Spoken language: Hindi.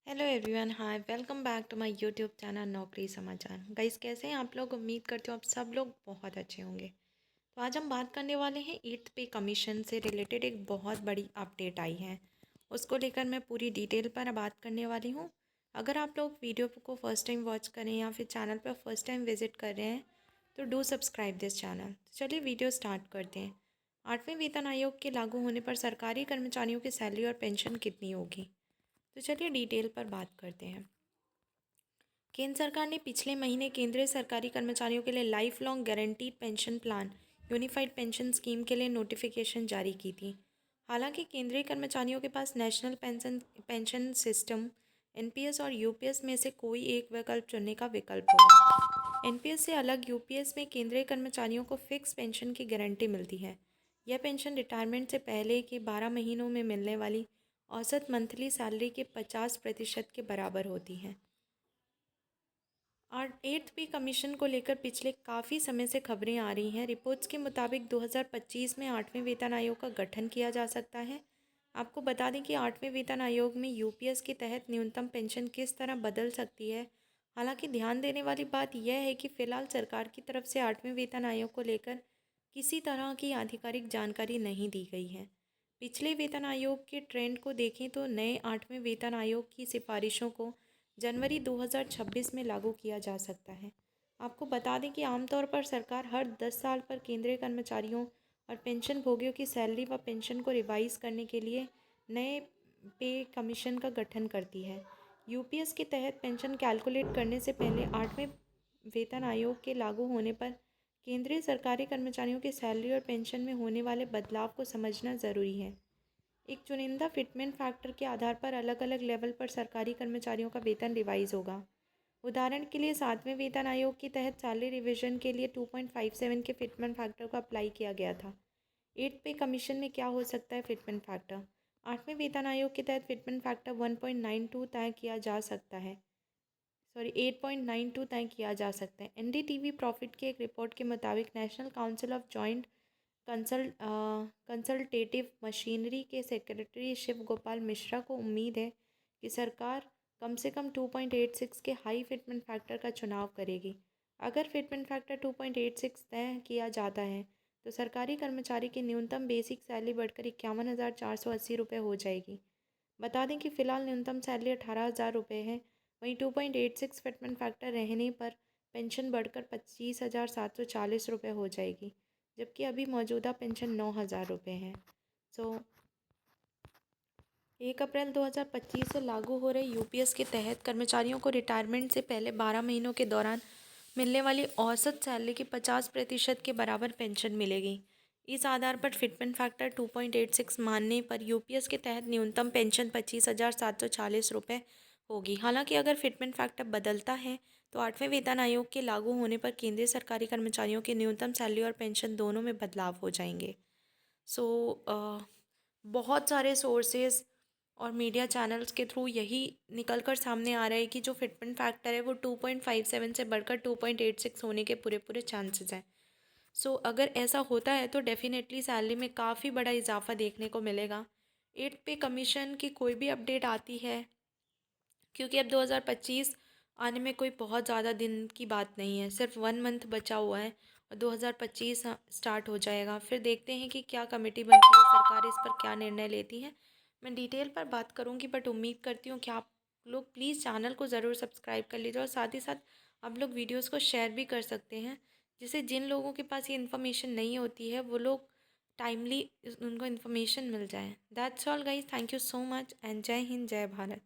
Hello everyone, hi, welcome back to my YouTube channel Naukri Samachar. Guys, कैसे हैं आप लोग? उम्मीद करती हूँ आप सब लोग बहुत अच्छे होंगे। तो आज हम बात करने वाले हैं 8th पे कमीशन से रिलेटेड एक बहुत बड़ी अपडेट आई है। उसको लेकर मैं पूरी डिटेल पर बात करने वाली हूँ। अगर आप लोग वीडियो को फर्स्ट टाइम वॉच करें या फिर चैनल पर फर्स्ट टाइम विजिट कर रहे हैं तो डू सब्सक्राइब दिस चैनल। तो चलिए वीडियो स्टार्ट करते हैं। 8वें वेतन आयोग के लागू होने पर सरकारी कर्मचारियों की सैलरी और पेंशन कितनी होगी? तो चलिए डिटेल पर बात करते हैं। केंद्र सरकार ने पिछले महीने केंद्रीय सरकारी कर्मचारियों के लिए life long guaranteed pension plan unified pension scheme के लिए नोटिफिकेशन जारी की थी। हालांकि केंद्रीय कर्मचारियों के पास नेशनल पेंशन सिस्टम एनपीएस और यूपीएस में से कोई एक विकल्प चुनने का विकल्प होगा। एनपीएस से अलग यूपीएस में केंद्रीय कर्मचारियों को फिक्स पेंशन की गारंटी मिलती है। यह पेंशन रिटायरमेंट से पहले के 12 महीनों में मिलने वाली औसत मंथली सैलरी के 50% के बराबर होती है। और 8th पे कमीशन को लेकर पिछले काफ़ी समय से खबरें आ रही हैं। रिपोर्ट्स के मुताबिक 2025 में 8वें वेतन आयोग का गठन किया जा सकता है। आपको बता दें कि 8वें वेतन आयोग में यूपीएस के तहत न्यूनतम पेंशन किस तरह बदल सकती है। हालांकि ध्यान देने वाली बात यह है कि फ़िलहाल सरकार की तरफ से 8वें वेतन आयोग को लेकर किसी तरह की आधिकारिक जानकारी नहीं दी गई है। पिछले वेतन आयोग के ट्रेंड को देखें तो नए 8वें वेतन आयोग की सिफारिशों को जनवरी 2026 में लागू किया जा सकता है। आपको बता दें कि आमतौर पर सरकार हर 10 साल पर केंद्रीय कर्मचारियों और पेंशन भोगियों की सैलरी व पेंशन को रिवाइज करने के लिए नए पे कमीशन का गठन करती है। यूपीएस के तहत पेंशन कैलकुलेट करने से पहले 8वें वेतन आयोग के लागू होने पर केंद्रीय सरकारी कर्मचारियों की सैलरी और पेंशन में होने वाले बदलाव को समझना ज़रूरी है। एक चुनिंदा फिटमेंट फैक्टर के आधार पर अलग अलग लेवल पर सरकारी कर्मचारियों का वेतन रिवाइज होगा। उदाहरण के लिए 7वें वेतन आयोग के तहत सैलरी रिवीजन के लिए 2.57 के फिटमेंट फैक्टर को अप्लाई किया गया था। 8th पे कमीशन में क्या हो सकता है फिटमेंट फैक्टर? 8वें वेतन आयोग के तहत फिटमेंट फैक्टर 1.92 तय किया जा सकता है। 8.92 तय किया जा सकता है। एनडीटीवी प्रॉफिट की एक रिपोर्ट के मुताबिक national council of joint consultative machinery के सेक्रेटरी शिव गोपाल मिश्रा को उम्मीद है कि सरकार कम से कम 2.86 के हाई फिटमेंट फैक्टर का चुनाव करेगी। अगर फिटमेंट फैक्टर 2.86 तय किया जाता है तो सरकारी कर्मचारी की न्यूनतम बेसिक सैलरी बढ़कर 51,480 रुपये हो जाएगी। बता दें कि फ़िलहाल न्यूनतम सैलरी 18,000 रुपये है। वहीं 2.86 फिटमेंट फैक्टर रहने पर पेंशन बढ़कर 25,740 रुपये हो जाएगी, जबकि अभी मौजूदा पेंशन 9,000 रुपये है। 1 अप्रैल 2025 से लागू हो रहे यूपीएस के तहत कर्मचारियों को रिटायरमेंट से पहले 12 महीनों के दौरान मिलने वाली औसत सैलरी की 50% के बराबर पेंशन मिलेगी। इस आधार पर फिटमेंट फैक्टर 2.86 मानने पर यूपीएस के तहत न्यूनतम पेंशन 25,740 रुपये होगी। हालांकि अगर फिटमेंट फैक्टर बदलता है तो 8वें वेतन आयोग के लागू होने पर केंद्रीय सरकारी कर्मचारियों की न्यूनतम सैलरी और पेंशन दोनों में बदलाव हो जाएंगे। बहुत सारे सोर्सेज और मीडिया चैनल्स के थ्रू यही निकल कर सामने आ रहा है कि जो फिटमेंट फैक्टर है वो 2.57 से बढ़कर 2.86 होने के पूरे पूरे चांसेस हैं। अगर ऐसा होता है तो डेफिनेटली सैलरी में काफ़ी बड़ा इजाफा देखने को मिलेगा। 8th पे कमीशन की कोई भी अपडेट आती है, क्योंकि अब 2025 आने में कोई बहुत ज़्यादा दिन की बात नहीं है, सिर्फ 1 मंथ बचा हुआ है और 2025 स्टार्ट हो जाएगा। फिर देखते हैं कि क्या कमेटी बनती है, सरकार इस पर क्या निर्णय लेती है। मैं डिटेल पर बात करूंगी, बट उम्मीद करती हूँ कि आप लोग प्लीज़ चैनल को ज़रूर सब्सक्राइब कर लीजिए और साथ ही साथ आप लोग वीडियोज़ को शेयर भी कर सकते हैं, जिससे जिन लोगों के पास ये इन्फॉर्मेशन नहीं होती है वो लोग टाइमली उनको इन्फॉर्मेशन मिल जाए। That's all guys, thank you so much and जय हिंद, जय भारत।